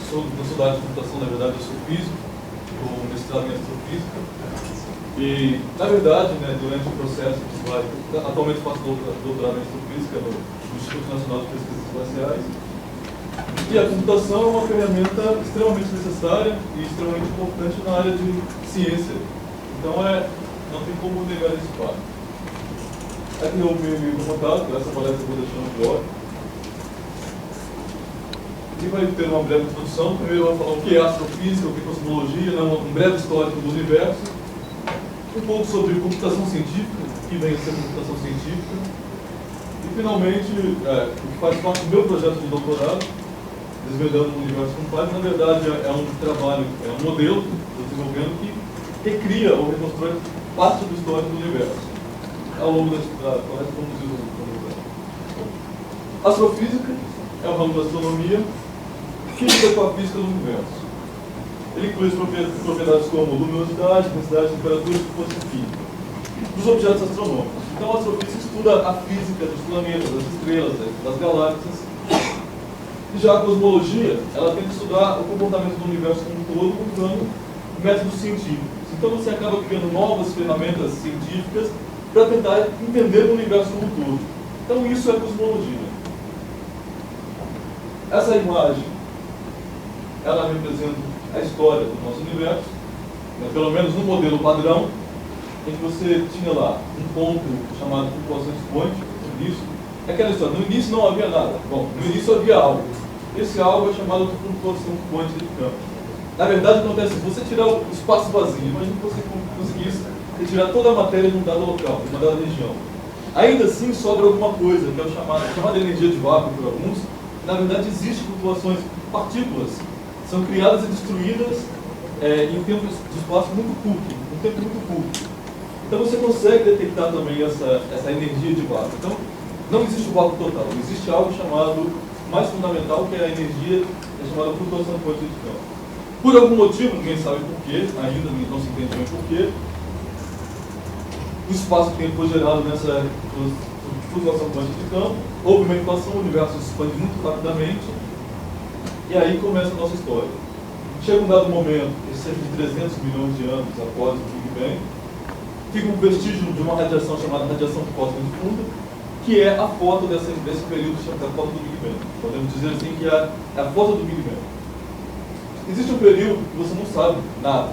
sou da área de computação, na verdade eu sou físico, estou mestrado em astrofísica. E, na verdade, né, durante o processo que vai... Atualmente faço doutorado em astrofísica no Instituto Nacional de Pesquisas Espaciais. E a computação é uma ferramenta extremamente necessária e extremamente importante na área de ciência. Então, não tem como negar esse fato. Aqui eu me contato, essa palestra eu vou deixar no blog. E vai ter uma breve introdução. Primeiro eu vou falar o que é astrofísica, o que é cosmologia, né, um breve histórico do universo. Um pouco sobre computação científica, o que vem a ser computação científica. E, finalmente, o que faz parte do meu projeto de doutorado, Desvendando o Universo com Python, na verdade é um trabalho, é um modelo que estou desenvolvendo que recria ou reconstrói parte do histórico do universo. Ao longo da palestra, vamos desenvolver. Astrofísica é o ramo da astronomia que lida com a física do universo. Ele inclui propriedades como luminosidade, densidade, temperatura e força química dos objetos astronômicos. Então, a astrofísica estuda a física dos planetas, das estrelas, das galáxias. E já a cosmologia, ela tenta estudar o comportamento do universo como um todo usando métodos científicos. Então, você acaba criando novas ferramentas científicas para tentar entender o universo como um todo. Então, isso é cosmologia. Essa imagem, ela representa a história do nosso universo, né, pelo menos no modelo padrão, em que você tinha lá um ponto chamado flutuação de point, no início. É aquela história, no início não havia nada. Bom, no início havia algo. Esse algo é chamado de flutuação de point de campo. Na verdade, acontece se você tirar o espaço vazio, imagine que você conseguisse retirar toda a matéria de um dado local, de uma dada região. Ainda assim, sobra alguma coisa, que é chamada energia de vácuo por alguns. Na verdade, existem flutuações, partículas, são criadas e destruídas em tempos de espaço muito curto, um tempo muito curto. Então você consegue detectar também essa energia de vácuo. Então, não existe o vácuo total, existe algo chamado, mais fundamental, que é a energia, chamada flutuação de pontos de campo. Por algum motivo, ninguém sabe porquê, ainda não se entende bem porquê, o espaço-tempo foi gerado nessa flutuação de pontos de campo, houve uma inflação, o universo se expande muito rapidamente, e aí começa a nossa história. Chega um dado momento, cerca de 300 milhões de anos após o Big Bang, fica um vestígio de uma radiação chamada radiação cósmica de fundo, que é a foto desse período chamado a foto do Big Bang. Podemos dizer assim que é a foto do Big Bang. Existe um período que você não sabe nada.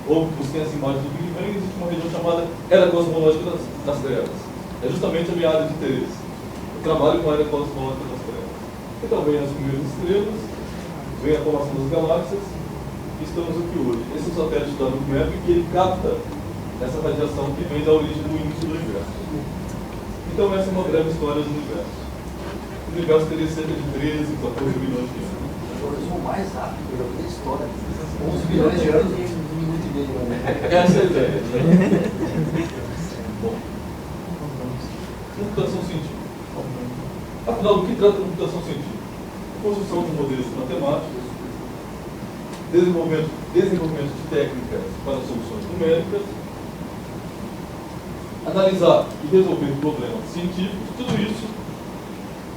Ou você tem essa imagem do Big Bang, existe uma região chamada Era Cosmológica das Trevas. É justamente a minha área de interesse. Eu trabalho com a Era Cosmológica das Trevas. Então vem as primeiras estrelas, vem a formação das galáxias, e estamos aqui hoje. Esse é o satélite da Nubmap, que ele capta essa radiação que vem da origem do início do universo. Então essa é uma breve história do universo. O universo teria cerca de 13, 14 bilhões de anos. O mais rápido que eu já vi da história. 11 bilhões de anos e um minuto e meio. Essa é a ideia. Né? Bom. Computação científica. Afinal, do que trata a computação científica? Construção de modelos matemáticos, desenvolvimento de técnicas para soluções numéricas, analisar e resolver problemas científicos, tudo isso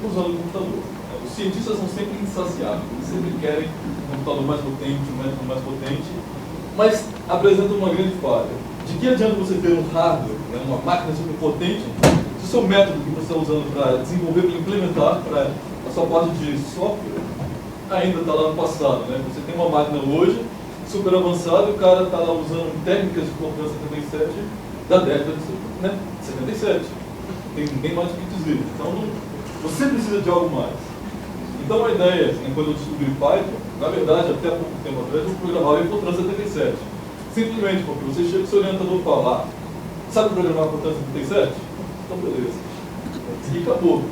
usando o computador. Os cientistas são sempre insaciáveis, eles sempre querem um computador mais potente, um método mais potente, mas apresentam uma grande falha. De que adianta você ter um hardware, né, uma máquina super potente, se o seu método que você está usando para desenvolver, para implementar, para a sua parte de software, ainda está lá no passado, né? Você tem uma máquina hoje, super avançada, e o cara está lá usando técnicas de confiança 77 da década de 77. Tem bem mais o que dizer. Então, você precisa de algo mais. Então, a ideia, quando eu descobri Python, na verdade, até há pouco tempo atrás, eu programava em Fortran 77. Simplesmente porque você chega e seu orientador fala, sabe programar Fortran 77? Então, beleza. E acabou.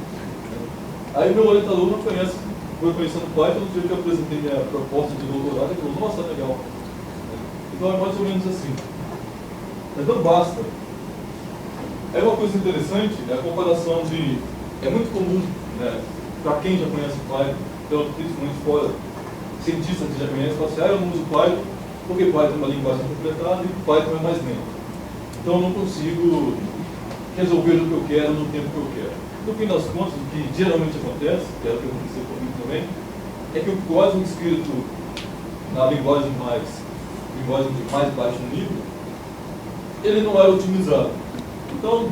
Aí, meu orientador não conhece, foi conhecendo Python, no dia que eu apresentei minha proposta de doutorado, ele falou, nossa, legal. Então, é mais ou menos assim. Mas não basta. É uma coisa interessante, é a comparação de... É muito comum, né, para quem já conhece Python, então, principalmente fora, cientistas que já conhecem, falam assim, eu não uso Python, porque Python é uma linguagem interpretada e Python é mais lento. Então, eu não consigo resolver o que eu quero no tempo que eu quero. No fim das contas, o que geralmente acontece, que é o que aconteceu comigo também, é que o código escrito na linguagem de mais baixo nível, ele não era otimizado. Então,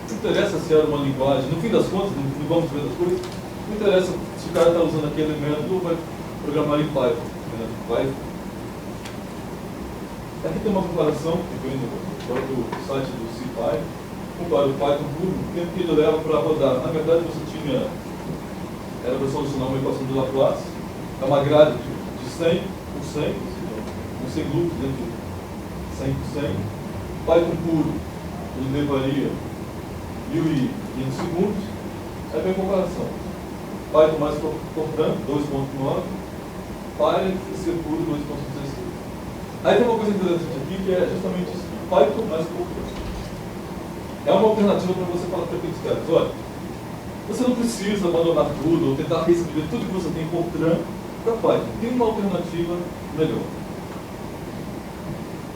não interessa se era uma linguagem, no fim das contas, não vamos ver das coisas, não interessa se o cara está usando aquele método ou vai programar em Python. Né? Aqui tem uma comparação que vem no próprio site do CPy, compara o Python puro, o tempo que ele leva para rodar. Na verdade, era para solucionar uma equação de Laplace, é uma grade de 100 por 100, com 100 loops dentro de 100 por 100. Python puro, ele levaria 1.500 segundos, aí vem a comparação. Python mais Fortran, 2.9, Py puro, 2.16. Aí tem uma coisa interessante aqui, que é justamente isso, Python mais Fortran. É uma alternativa para você falar para aqueles caras, olha, você não precisa abandonar tudo, ou tentar reescrever tudo que você tem em Fortran para Python. Tem uma alternativa melhor.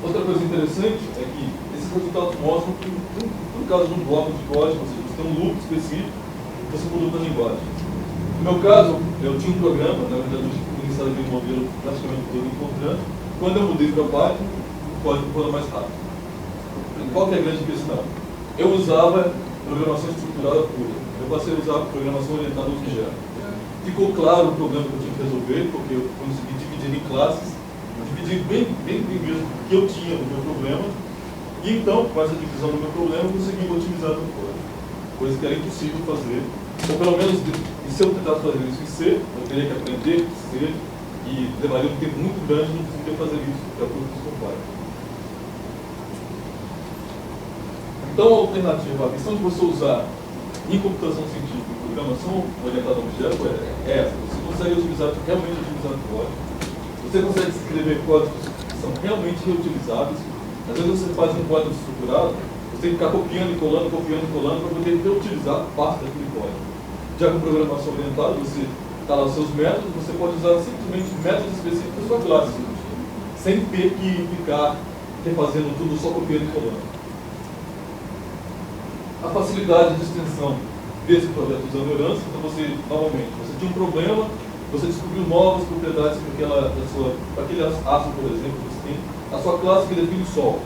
Outra coisa interessante é que esses resultados mostram que, no caso de um bloco de código, ou seja, você tem um loop específico, você muda a linguagem. No meu caso, eu tinha um programa, na verdade eu iniciei o modelo praticamente todo em Fortran. Quando eu mudei para Python, o código foi mais rápido. Qual que é a grande questão? Eu usava programação estruturada pura. Eu passei a usar programação orientada a objeto. Ficou claro o problema que eu tinha que resolver, porque eu consegui dividir em classes, dividir bem mesmo o que eu tinha no meu problema, e então, com essa divisão do meu problema, eu consegui otimizar o código. Coisa que era impossível fazer, ou pelo menos, se eu tentasse fazer isso em C, eu teria que aprender C, e levaria um tempo muito grande, não conseguiria fazer isso, de acordo com o Python. Então, a alternativa, a questão de você usar em computação científica e programação orientada a objeto é essa. Você consegue realmente utilizar o código. Você consegue escrever códigos que são realmente reutilizáveis. Às vezes você faz um código estruturado, você tem que ficar copiando e colando para poder reutilizar parte daquele código. Já com programação orientada, você está lá os seus métodos, você pode usar simplesmente métodos específicos da sua classe, sem ter que ficar refazendo tudo só copiando e colando. A facilidade de extensão desse projeto usando herança, então você, novamente, você tinha um problema, você descobriu novas propriedades para aquele ácido, por exemplo, você tem a sua classe que define o Sol.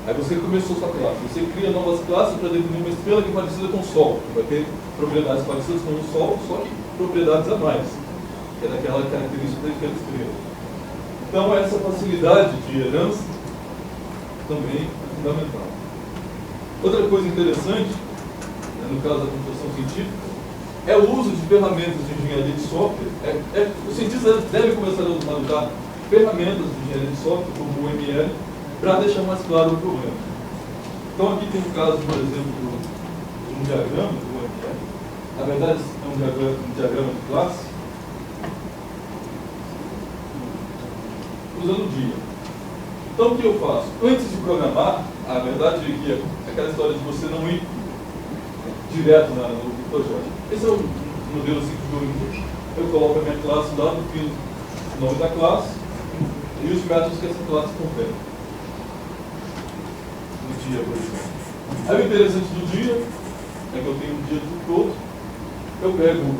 Aí você começou sua classe, você cria novas classes para definir uma estrela que é parecida com o Sol, que vai ter propriedades parecidas com o Sol, só que propriedades a mais, que é daquela característica daquela estrela. Então essa facilidade de herança também é fundamental. Outra coisa interessante, no caso da computação científica, é o uso de ferramentas de engenharia de software. Os cientistas devem começar a usar ferramentas de engenharia de software, como o ML, para deixar mais claro o problema. Então aqui tem um caso, por exemplo, de um diagrama do ML. Na verdade, é um diagrama de classe, usando o dia. Então o que eu faço? Antes de programar, a verdade é que é aquela história de você não ir direto no projeto. Esse é o modelo simples que eu uso. Eu coloco a minha classe lá, defino o nome da classe e os métodos que essa classe confere. No dia, por exemplo. Aí o interessante do dia é que eu tenho o dia todo. Eu pego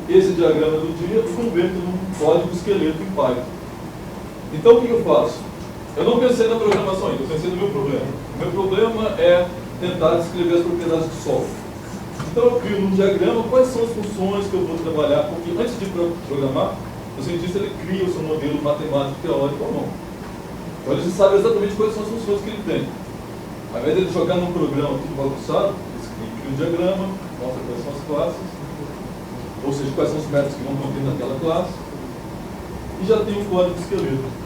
esse diagrama do dia e converto num código esqueleto em Python. Então o que eu faço? Eu não pensei na programação ainda, eu pensei no meu problema. O meu problema é tentar descrever as propriedades do Sol. Então eu crio num diagrama quais são as funções que eu vou trabalhar, porque antes de programar, o cientista ele cria o seu modelo matemático teórico ou não. Então ele sabe exatamente quais são as funções que ele tem. Ao invés de ele jogar num programa tudo bagunçado, ele cria um diagrama, mostra quais são as classes, ou seja, quais são os métodos que vão conter naquela classe, e já tem um código esqueleto.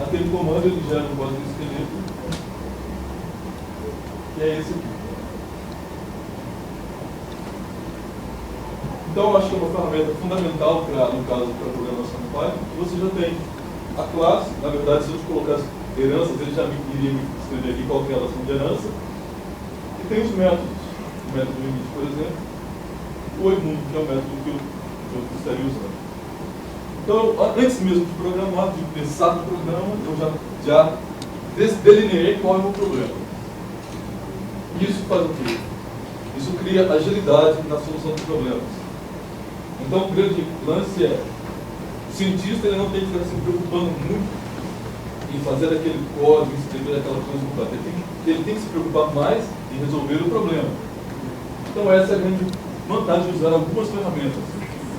Aquele comando ele gera um código esqueleto, que é esse aqui. Então, eu acho que é uma ferramenta fundamental, no caso da programação do Python, que você já tem a classe. Na verdade, se eu te colocasse heranças, ele já iria me escrever aqui qual que é a relação de herança. E tem os métodos. O método limite, por exemplo, o Edmundo, que é o método que eu estaria usando. Então, antes mesmo de programar, de pensar no programa, eu já delineei qual é o meu problema. Isso faz o quê? Isso cria agilidade na solução dos problemas. Então, o grande lance é, O cientista ele não tem que ficar se preocupando muito em fazer aquele código, em escrever aquela coisa completa. Ele tem que se preocupar mais em resolver o problema. Então essa é a grande vantagem de usar algumas ferramentas.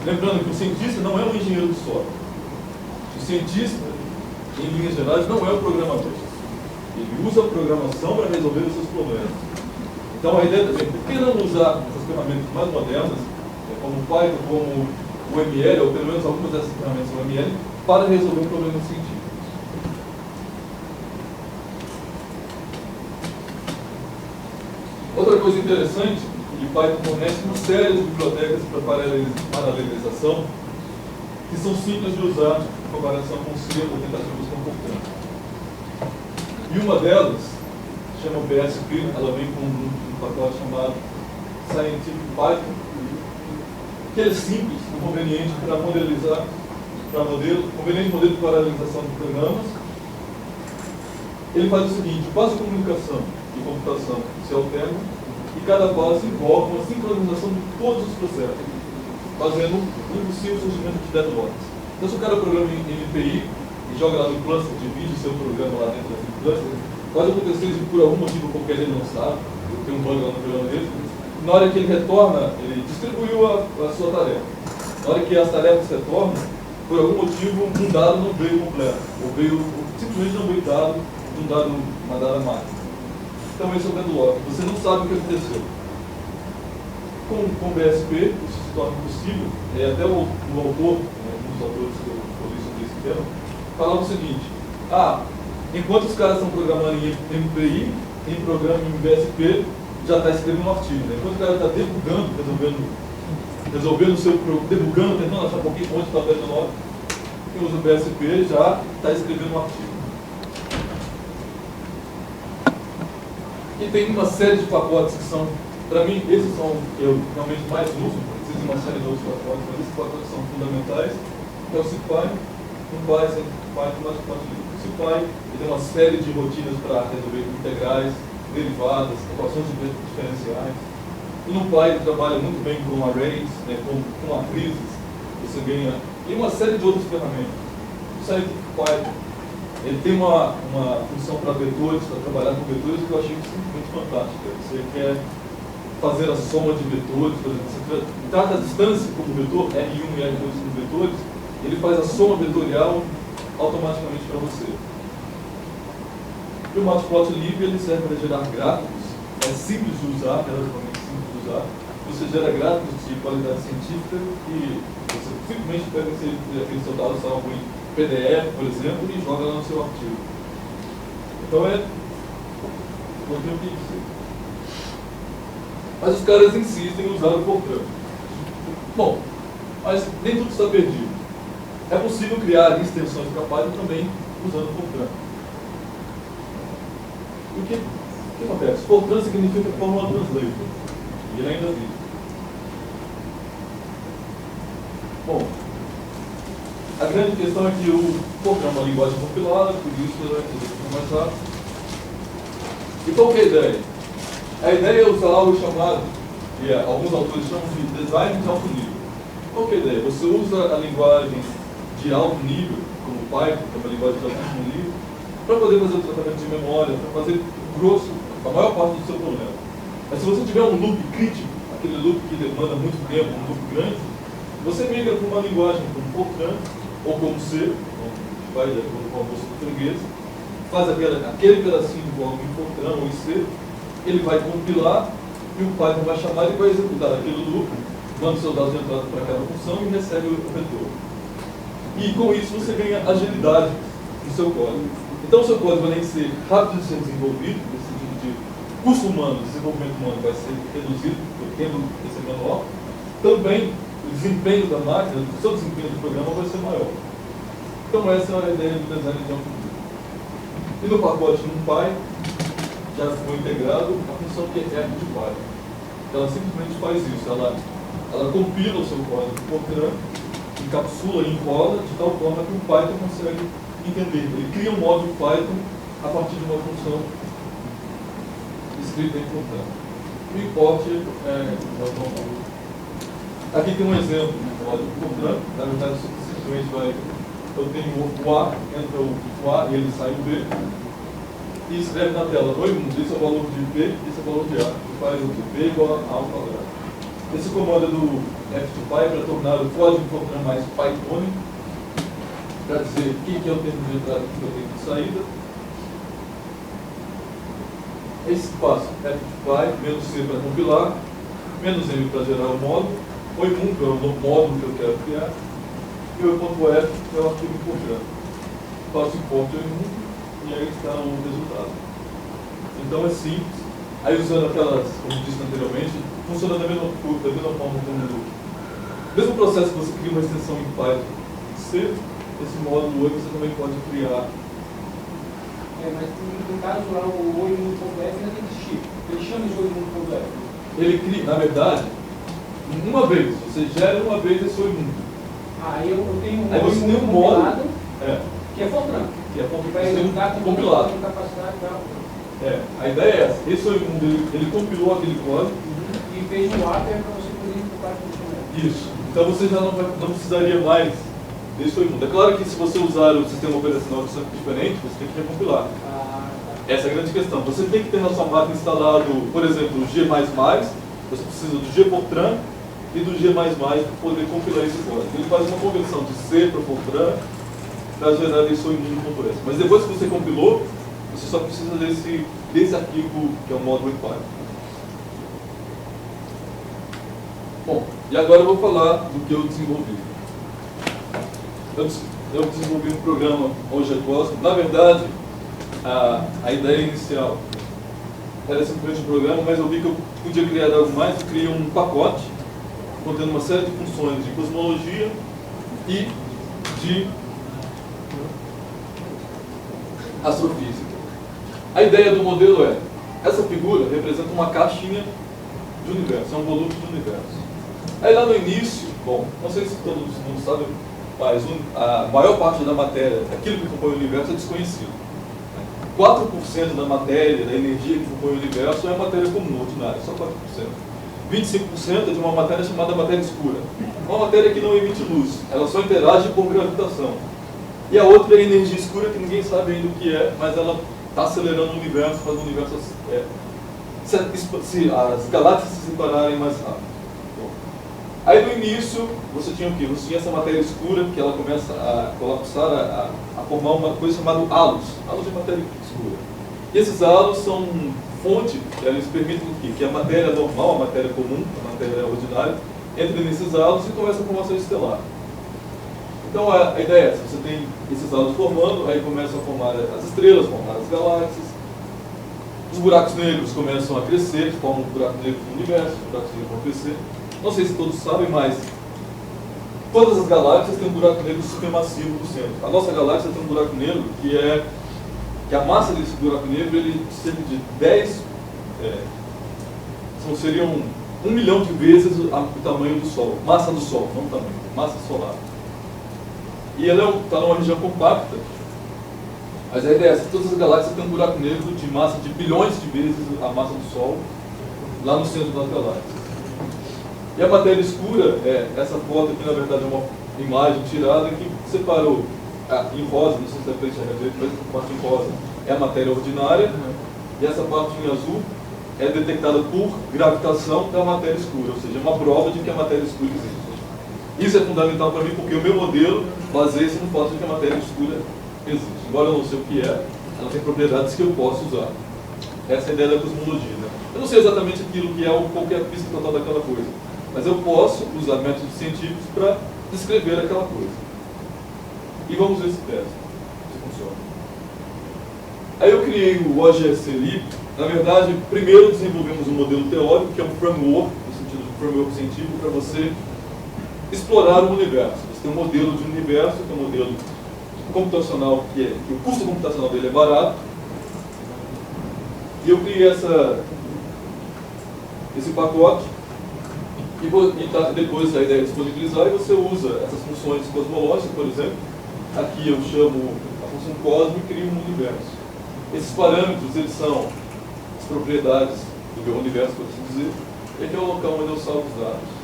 Lembrando que o cientista não é um engenheiro de software. O cientista, em linhas gerais, não é o programador. Ele usa a programação para resolver os seus problemas. Então a ideia também, por que não usar essas ferramentas mais modernas, como o Python, como o ML, ou pelo menos algumas dessas ferramentas do ML, para resolver um problema científico? Outra coisa interessante, que Python fornece uma série de bibliotecas para paralelização que são simples de usar em comparação com C ou tentativas com Fortran. E uma delas, chama BSP, ela vem com um pacote chamado Scientific Python, que ele é simples, conveniente para modelizar, conveniente modelo de paralelização de programas. Ele faz o seguinte: base de comunicação e computação se alternam e cada base envolve uma sincronização de todos os processos, fazendo um impossível surgimento de deadlocks. Então, se o cara programa em MPI e joga lá no cluster, divide o seu programa lá dentro desse cluster, pode acontecer isso por algum motivo qualquer, ele não sabe, tem um bug lá no programa dele. Na hora que ele retorna, ele distribuiu a sua tarefa. Na hora que as tarefas retornam, por algum motivo, um dado não veio completo, ou simplesmente não veio dado, uma dada máquina. Então esse é o deadlock. Você não sabe o que aconteceu. Com BSP, isso se torna possível, e até o autor, um dos autores que eu li sobre esse tema, falava o seguinte: enquanto os caras estão programando em MPI, em programa em BSP, já está escrevendo um artigo. Né? Enquanto o cara está debugando, resolvendo o seu programa, debugando, tentando achar um pouquinho onde está o deadlock, quem usa o BSP já está escrevendo um artigo. E tem uma série de pacotes que são, para mim, esses são que eu realmente mais uso, existem uma série de outros pacotes, mas esses pacotes são fundamentais, que é o CPy, um Python mais fácil. O CPy tem uma série de rotinas para resolver integrais, derivadas, equações diferenciais. O NumPy trabalha muito bem com arrays, né, com matrizes, você ganha, e uma série de outras ferramentas. O Scientific Python, ele tem uma função para vetores, para trabalhar com vetores, que eu achei simplesmente fantástica. Você quer fazer a soma de vetores, por exemplo, você trata a distância como vetor, R1 e R2 como vetores, ele faz a soma vetorial automaticamente para você. E o Matplotlib, ele serve para gerar gráficos, é simples de usar, relativamente simples de usar. Você gera gráficos de qualidade científica e você simplesmente pega aquele seu dado salvo em PDF, por exemplo, e joga lá no seu artigo. Então não tem o que dizer. Mas os caras insistem em usar o Fortran. Bom, mas nem tudo está perdido. É possível criar extensões para Python também usando o Fortran. O que acontece? Fortran significa Formula Translator. E ele ainda vive. Bom, a grande questão é que o Fortran é uma linguagem compilada, por isso ele vai ser mais rápido. E qual que é a ideia? A ideia é usar algo chamado, que alguns autores chamam de design de alto nível. Qual que é a ideia? Você usa a linguagem de alto nível, como o Python, que é uma linguagem de altíssimo nível, para poder fazer o tratamento de memória, para fazer grosso a maior parte do seu problema. Mas se você tiver um loop crítico, aquele loop que demanda muito tempo, um loop grande, você migra para uma linguagem como Fortran ou como C, vai de acordo com a bolsa portuguesa, faz aquele pedacinho de código em Fortran ou em C, ele vai compilar e o Python vai chamar e vai executar aquele loop, manda seus dados de entrada para aquela função e recebe o retorno. E com isso você ganha agilidade no seu código. Então o seu código, além de ser rápido de ser desenvolvido, no sentido de custo humano, desenvolvimento humano vai ser reduzido, porque tendo esse menor, também o desempenho da máquina, o seu desempenho do programa vai ser maior. Então essa é a ideia do design de alto nível. E no pacote NumPy, já foi integrado a função que é de Python. Ela simplesmente faz isso, ela compila o seu código Fortran, encapsula e enrola de tal forma que o Python consegue entender. Ele cria um módulo Python a partir de uma função escrita em Fortran. O import é normal. Aqui tem um exemplo de código Fortran, na verdade isso é simplesmente vai. Eu tenho o A, entra o A e ele sai o B. E escreve na tela, oi mundo, esse é o valor de B, esse é o valor de A. E faz o B igual a ao quadrado. Esse comando é do F2Py para tornar o código Fortran mais Pythonic, para dizer o que é o termo de entrada e o que é o termo de saída. Esse passo, F2Py, menos C para compilar, menos M para gerar o módulo, oi mundo é o módulo que eu quero criar, e o .f é o arquivo importando. Faço import oi mundo, e aí está o resultado. Então é simples. Aí usando aquelas, como disse anteriormente, funciona da mesma forma como o mesmo processo que você cria uma extensão em Python C, esse módulo oi você também pode criar. Mas no caso lá o oi mundo.f ainda tem que existir. Ele chama de oi mundo.f. Ele cria, na verdade, uma vez, você gera uma vez esse oi mundo. Aí eu tenho um aí você tem um módulo que é Fortran. Que é compilado. A ideia é essa. Esse oi mundo, ele compilou aquele código e fez um wrapper para você poder importar aquele instrumento. Isso. Então você já não precisaria mais desse oi mundo. É claro que se você usar o sistema operacional diferente, você tem que recompilar. Essa é a grande questão. Você tem que ter na sua máquina instalado, por exemplo, o G++, você precisa do G Fortran e do G++ para poder compilar esse código. Ele faz uma conversão de C para Fortran para gerar esse oi mundo.s. Mas depois que você compilou, você só precisa desse arquivo que é o módulo Python. Bom, e agora eu vou falar do que eu desenvolvi. Eu desenvolvi um programa hoje Cosmos. Na verdade, a ideia inicial era simplesmente um programa, mas eu vi que eu podia criar algo mais. Eu criei um pacote contendo uma série de funções de cosmologia e de astrofísica. A ideia do modelo é, essa figura representa uma caixinha de universo, é um volume de universo. Aí lá no início, bom, não sei se todo mundo sabe, mas a maior parte da matéria, aquilo que compõe o universo é desconhecido. 4% da matéria, da energia que compõe o universo é matéria comum, ordinária, só 4%. 25% é de uma matéria chamada matéria escura. Uma matéria que não emite luz, ela só interage por gravitação. E a outra é a energia escura, que ninguém sabe ainda o que é, mas ela está acelerando o universo, faz o universo se as galáxias se separarem mais rápido. Bom, aí no início, você tinha o quê? Você tinha essa matéria escura, que ela começa a colapsar, a formar uma coisa chamada halos de matéria escura. E esses halos são fonte, eles permitem o quê? Que a matéria normal, a matéria comum, a matéria ordinária, entre nesses halos e começa a formação estelar. Então a ideia é essa, você tem esses halos formando, aí começam a formar as estrelas, formar as galáxias, os buracos negros começam a crescer, formam um buraco negro no universo, os buracos negros vão crescer. Não sei se todos sabem, mas todas as galáxias têm um buraco negro supermassivo no centro. A nossa galáxia tem um buraco negro que a massa desse buraco negro, ele cerca de 10, seriam 1 milhão de vezes o tamanho do Sol, massa do Sol, não tamanho, massa solar. E ela está numa região compacta, mas a ideia é essa, todas as galáxias têm um buraco negro de massa de bilhões de vezes a massa do Sol, lá no centro das galáxias. E a matéria escura, essa foto aqui na verdade é uma imagem tirada que separou em rosa, não sei se dá para enxergar direito, mas a parte em rosa é a matéria ordinária, e essa parte em azul é detectada por gravitação da matéria escura, ou seja, é uma prova de que a matéria escura existe. Isso é fundamental para mim porque o meu modelo baseia-se no fato de que a matéria escura existe. Embora eu não sei o que é, ela tem propriedades que eu posso usar. Essa é a ideia da cosmologia, né? Eu não sei exatamente aquilo que é qualquer física total daquela coisa, mas eu posso usar métodos científicos para descrever aquela coisa. E vamos ver se funciona. Aí eu criei o OGSLib. Na verdade, primeiro desenvolvemos um modelo teórico, que é um framework, no sentido de framework científico, para você explorar o universo. Você tem um modelo de universo, que é um modelo computacional, que o custo computacional dele é barato. E eu criei esse pacote, e depois a ideia é disponibilizar, e você usa essas funções cosmológicas, por exemplo. Aqui eu chamo a função cosmo e crio um universo. Esses parâmetros, eles são as propriedades do meu universo, por assim dizer, e aqui é o local onde eu salvo os dados.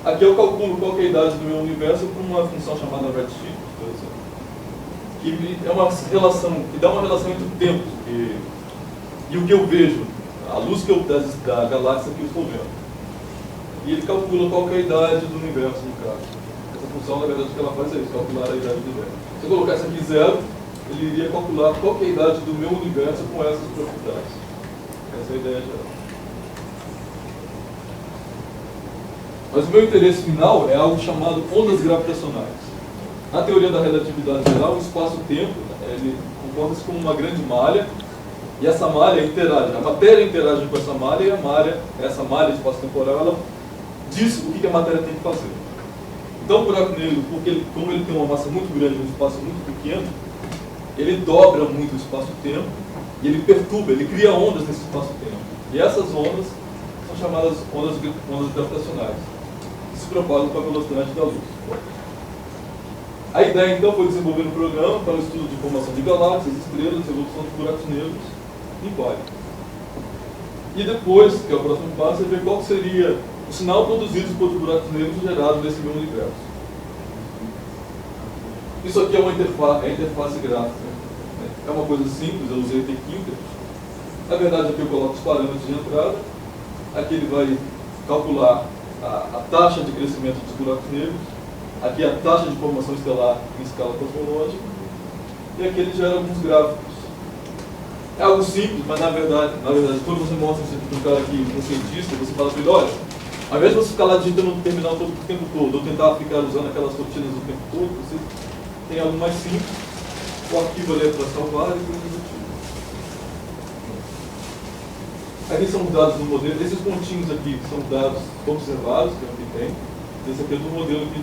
Aqui eu calculo qual que é a idade do meu universo por uma função chamada redshift, que é uma relação, que dá uma relação entre o tempo e o que eu vejo, a luz que da galáxia que eu estou vendo. E ele calcula qual que é a idade do universo, no caso. Essa função, na verdade, o que ela faz é isso, calcular a idade do universo. Se eu colocar isso aqui 0, ele iria calcular qual que é a idade do meu universo com essas propriedades. Essa é a ideia geral. Mas o meu interesse final é algo chamado ondas gravitacionais. Na teoria da relatividade geral, o espaço-tempo ele comporta-se como uma grande malha, e essa malha interage, a matéria interage com essa malha, e essa malha espaço-temporal, ela diz o que a matéria tem que fazer. Então, o buraco negro, como ele tem uma massa muito grande e um espaço muito pequeno, ele dobra muito o espaço-tempo, e ele perturba, ele cria ondas nesse espaço-tempo. E essas ondas são chamadas ondas gravitacionais, que se propagam com a velocidade da luz. A ideia, então, foi desenvolver um programa para o estudo de formação de galáxias, estrelas e evolução de buracos negros em quark. E depois, que é o próximo passo, é ver qual seria o sinal produzido por buracos negros gerados nesse meu universo. Isso aqui é uma interface gráfica. É uma coisa simples, eu usei Tinker. Na verdade, aqui eu coloco os parâmetros de entrada. Aqui ele vai calcular a taxa de crescimento dos buracos negros. Aqui a taxa de formação estelar em escala cosmológica. E aqui ele gera alguns gráficos. É algo simples, mas na verdade, quando você mostra isso aqui para um cara aqui, um cientista, você fala para ele, olha, ao invés de você ficar lá digitando no terminal o tempo todo, ou tentar ficar usando aquelas rotinas o tempo todo, você tem algo mais simples, o arquivo ali é para salvar e coisas do tipo. Aqui são os dados do modelo, esses pontinhos aqui são dados observados, que é o que tem, esse aqui é do modelo que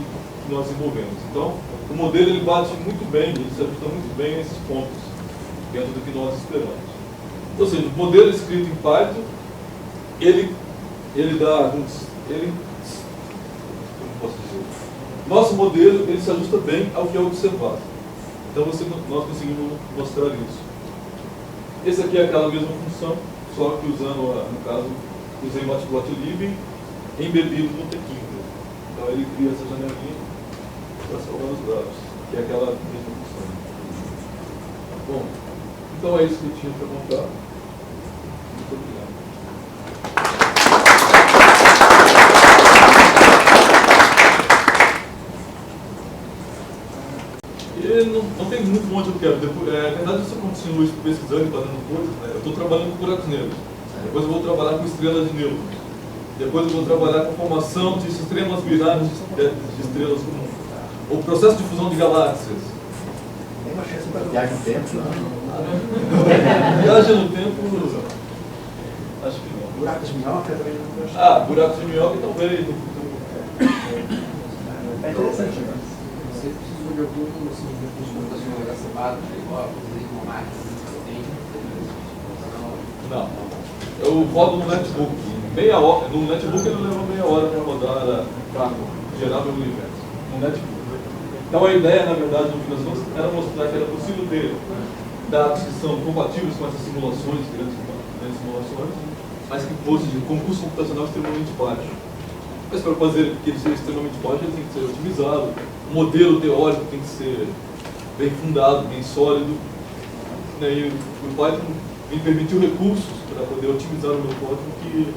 nós desenvolvemos. Então, o modelo ele bate muito bem, ele se ajusta muito bem nesses pontos, dentro do que nós esperamos. Ou seja, o modelo escrito em Python, ele dá, como posso dizer? Nosso modelo, ele se ajusta bem ao que é observado. Então, nós conseguimos mostrar isso. Esse aqui é aquela mesma função, só que usando, no caso, usei Matplotlib embebido no Tinker. Então, ele cria essa janelinha para salvar os dados, que é aquela mesma função. Bom, então é isso que eu tinha para contar. Muito obrigado. E não tem muito onde eu quero. Na verdade, eu só continuo pesquisando e fazendo coisas. Né? Eu estou trabalhando com buracos negros. Depois eu vou trabalhar com estrelas de nêutrons. Depois eu vou trabalhar com formação de sistemas binares de estrelas comuns. O processo de fusão de galáxias. Tem uma chance para viagem no tempo, não? Viagem no tempo, acho que não. Buracos de minhoca também não gosto. Buracos de minhoca talvez no futuro. É interessante, né? Você precisou de algum recurso computacional exacerbado, igual fazer uma máquina muito potente? Não. Eu rodo no netbook. Meia hora, no netbook ele leva meia hora para rodar, para gerar meu universo. No netbook. Então a ideia, na verdade, no fim das contas, era mostrar que era possível ter dados que são compatíveis com essas simulações, grandes simulações, mas que fossem de concurso computacional extremamente baixo. Mas para fazer que ele seja extremamente baixo, ele tem que ser otimizado. O modelo teórico tem que ser bem fundado, bem sólido. E o Python me permitiu recursos para poder otimizar o meu código que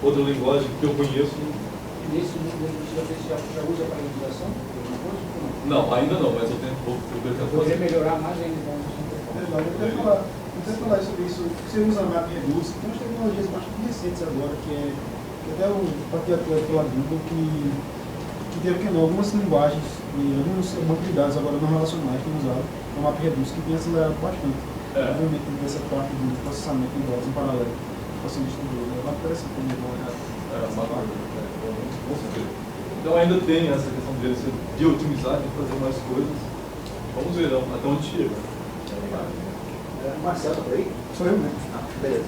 outra linguagem que eu conheço. E nesse mundo você já usa para parametrização? Não, ainda não, mas eu tenho pouco que eu poderia melhorar mais ainda. Eu quero falar sobre isso. Você usa MapReduce, tem umas tecnologias bastante recentes agora, que até eu bati pela Google, que teve que algumas linguagens e alguns bancos de dados agora não relacionais que usaram o MapReduce, que tem acelerado bastante. Obviamente, dessa parte do processamento de dados em paralelo, está sendo estudado. É muito interessante também dar uma olhada. Com certeza. Então ainda tem essa questão de otimizar, de fazer mais coisas. Vamos ver até onde chega. Marcelo, tá por aí? Sou eu mesmo. Beleza.